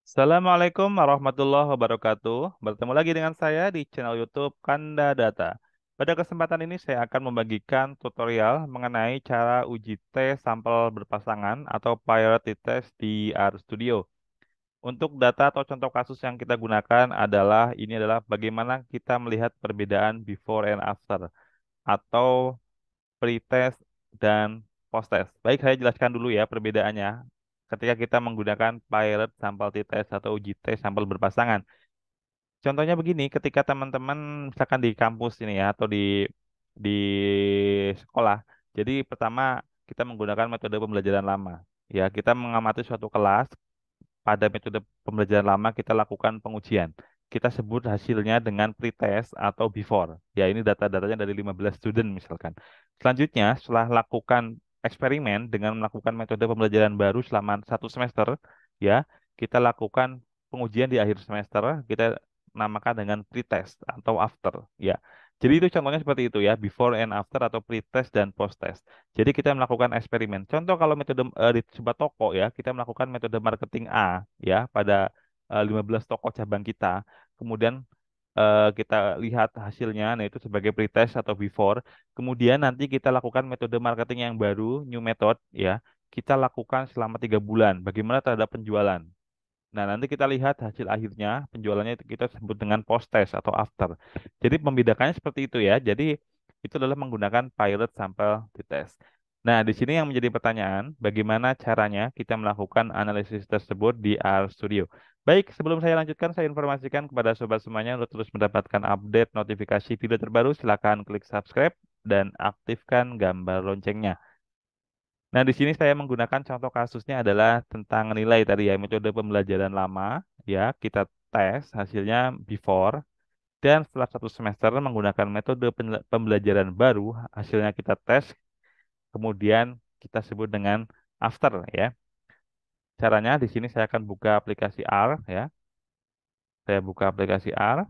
Assalamualaikum warahmatullahi wabarakatuh. Bertemu lagi dengan saya di channel YouTube Kanda Data. Pada kesempatan ini saya akan membagikan tutorial mengenai cara uji tes sampel berpasangan atau priority test di RStudio. Untuk data atau contoh kasus yang kita gunakan adalah bagaimana kita melihat perbedaan before and after atau pre-test dan post-test. Baik, saya jelaskan dulu ya perbedaannya ketika kita menggunakan pilot sample t-test atau uji tes sampel berpasangan. Contohnya begini, ketika teman-teman misalkan di kampus ini ya atau di sekolah. Jadi pertama kita menggunakan metode pembelajaran lama. Ya, kita mengamati suatu kelas, pada metode pembelajaran lama kita lakukan pengujian. Kita sebut hasilnya dengan pretest atau before. Ya, ini data-datanya dari 15 student misalkan. Selanjutnya, setelah lakukan eksperimen dengan melakukan metode pembelajaran baru selama 1 semester, ya, kita lakukan pengujian di akhir semester, kita namakan dengan pretest atau after. Ya, jadi itu contohnya seperti itu ya, before and after atau pretest dan post-test. Jadi kita melakukan eksperimen. Contoh kalau metode di sebuah toko ya, kita melakukan metode marketing A ya pada 15 toko cabang kita. Kemudian kita lihat hasilnya, nah itu sebagai pretest atau before. Kemudian nanti kita lakukan metode marketing yang baru, new method ya. Kita lakukan selama 3 bulan. Bagaimana terhadap penjualan? Nah, nanti kita lihat hasil akhirnya, penjualannya itu kita sebut dengan post-test atau after. Jadi pembedakannya seperti itu ya. Jadi itu adalah menggunakan pilot sample t-test. Nah, di sini yang menjadi pertanyaan, bagaimana caranya kita melakukan analisis tersebut di RStudio. Baik, sebelum saya lanjutkan, saya informasikan kepada sobat semuanya untuk terus mendapatkan update notifikasi video terbaru, silakan klik subscribe dan aktifkan gambar loncengnya. Nah, di sini saya menggunakan contoh kasusnya adalah tentang nilai tadi ya, metode pembelajaran lama, ya, kita tes hasilnya before, dan setelah 1 semester menggunakan metode pembelajaran baru, hasilnya kita tes, kemudian kita sebut dengan after, ya. Caranya di sini saya akan buka aplikasi R, ya. Saya buka aplikasi R,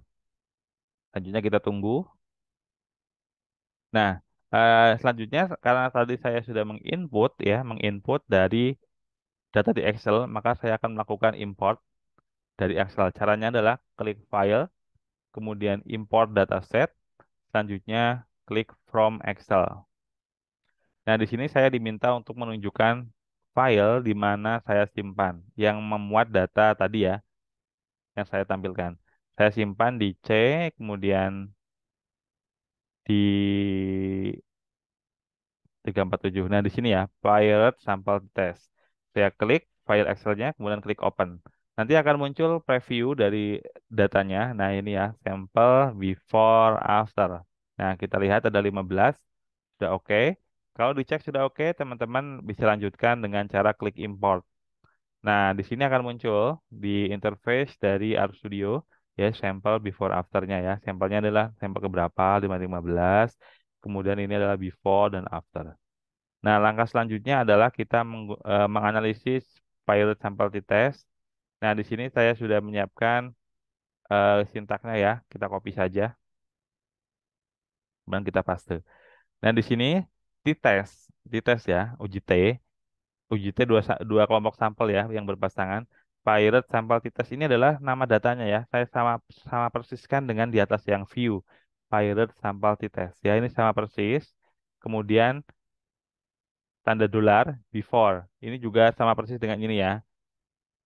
selanjutnya kita tunggu. Nah, selanjutnya karena tadi saya sudah menginput, ya, menginput dari data di Excel, maka saya akan melakukan import dari Excel. Caranya adalah klik File, kemudian Import Dataset, selanjutnya klik From Excel. Nah, di sini saya diminta untuk menunjukkan file di mana saya simpan, yang memuat data tadi ya, yang saya tampilkan. Saya simpan di C, kemudian di 347. Nah, di sini ya, Pilot Sample Test. Saya klik file Excel-nya, kemudian klik Open. Nanti akan muncul preview dari datanya. Nah, ini ya, sampel before after. Nah, kita lihat ada 15. Sudah oke. Kalau dicek sudah oke, teman-teman bisa lanjutkan dengan cara klik import. Nah, di sini akan muncul di interface dari RStudio ya sampel before afternya ya. Sampelnya adalah sampel keberapa? 515. Kemudian ini adalah before dan after. Nah, langkah selanjutnya adalah kita menganalisis pilot sampel t-test. Nah, di sini saya sudah menyiapkan sintaksnya ya. Kita copy saja, kemudian kita paste. Nah, di sini t-test, t-test ya, uji T dua kelompok sampel ya yang berpasangan. Pilot sampel t-test ini adalah nama datanya ya. Saya sama sama persiskan dengan di atas yang view. Pilot sampel t-test ya, ini sama persis. Kemudian tanda dolar before. Ini juga sama persis dengan ini ya.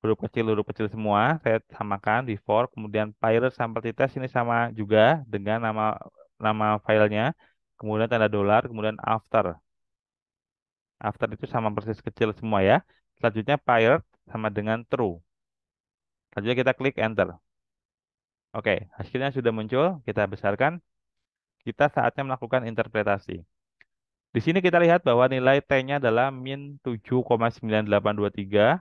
Huruf kecil semua saya samakan before. Kemudian pilot sampel t-test ini sama juga dengan nama nama filenya. Kemudian tanda dolar, kemudian after. After itu sama persis kecil semua ya. Selanjutnya pilot sama dengan true. Selanjutnya kita klik enter. Oke, hasilnya sudah muncul. Kita besarkan. Kita saatnya melakukan interpretasi. Di sini kita lihat bahwa nilai T-nya adalah min 7,9823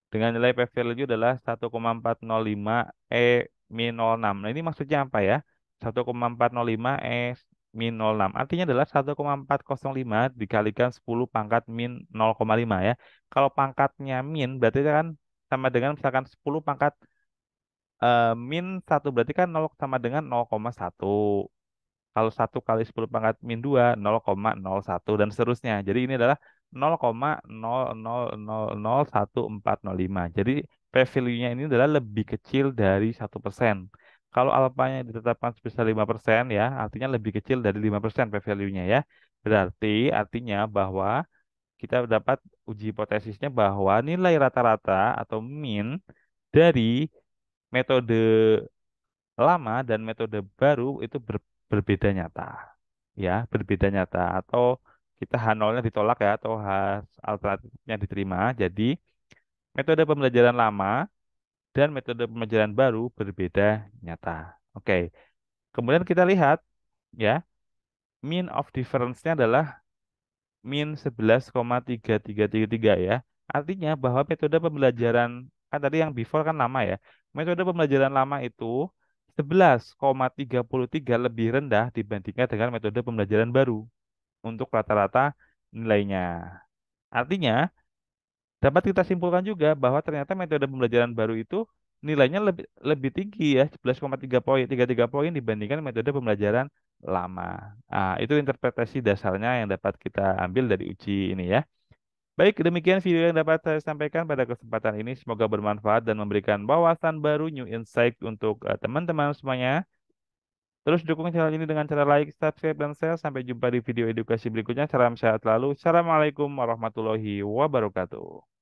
dengan nilai p-value adalah 1,405 E min 06. Nah, ini maksudnya apa ya? 1,405 E min 06. Artinya adalah 1,405 dikalikan 10 pangkat min 0,5 ya. Kalau pangkatnya min berarti kan sama dengan misalkan 10 pangkat min 1 berarti kan 0 sama dengan 0,1. Kalau 1 kali 10 pangkat min 2, 0,01 dan seterusnya. Jadi ini adalah 0,00001405. Jadi P-value-nya ini adalah lebih kecil dari 1%. Kalau alfanya ditetapkan sebesar 5% ya, artinya lebih kecil dari 5% P-value-nya ya. Berarti artinya bahwa kita dapat uji hipotesisnya bahwa nilai rata-rata atau mean dari metode lama dan metode baru itu berbeda nyata. Ya, berbeda nyata atau kita H0-nya ditolak ya atau H alternatifnya diterima. Jadi, metode pembelajaran lama dan metode pembelajaran baru berbeda nyata. Oke. Kemudian kita lihat ya, mean of difference-nya adalah min 11,3333 ya. Artinya bahwa metode pembelajaran kan tadi yang before kan lama ya. Metode pembelajaran lama itu 11,33 lebih rendah dibandingkan dengan metode pembelajaran baru untuk rata-rata nilainya. Artinya dapat kita simpulkan juga bahwa ternyata metode pembelajaran baru itu nilainya lebih lebih tinggi ya, 11,33 poin dibandingkan metode pembelajaran lama. Ah, itu interpretasi dasarnya yang dapat kita ambil dari uji ini ya. Baik, demikian video yang dapat saya sampaikan pada kesempatan ini. Semoga bermanfaat dan memberikan wawasan baru, new insight untuk teman-teman semuanya. Terus dukung channel ini dengan cara like, subscribe, dan share. Sampai jumpa di video edukasi berikutnya. Salam sehat selalu. Assalamualaikum warahmatullahi wabarakatuh.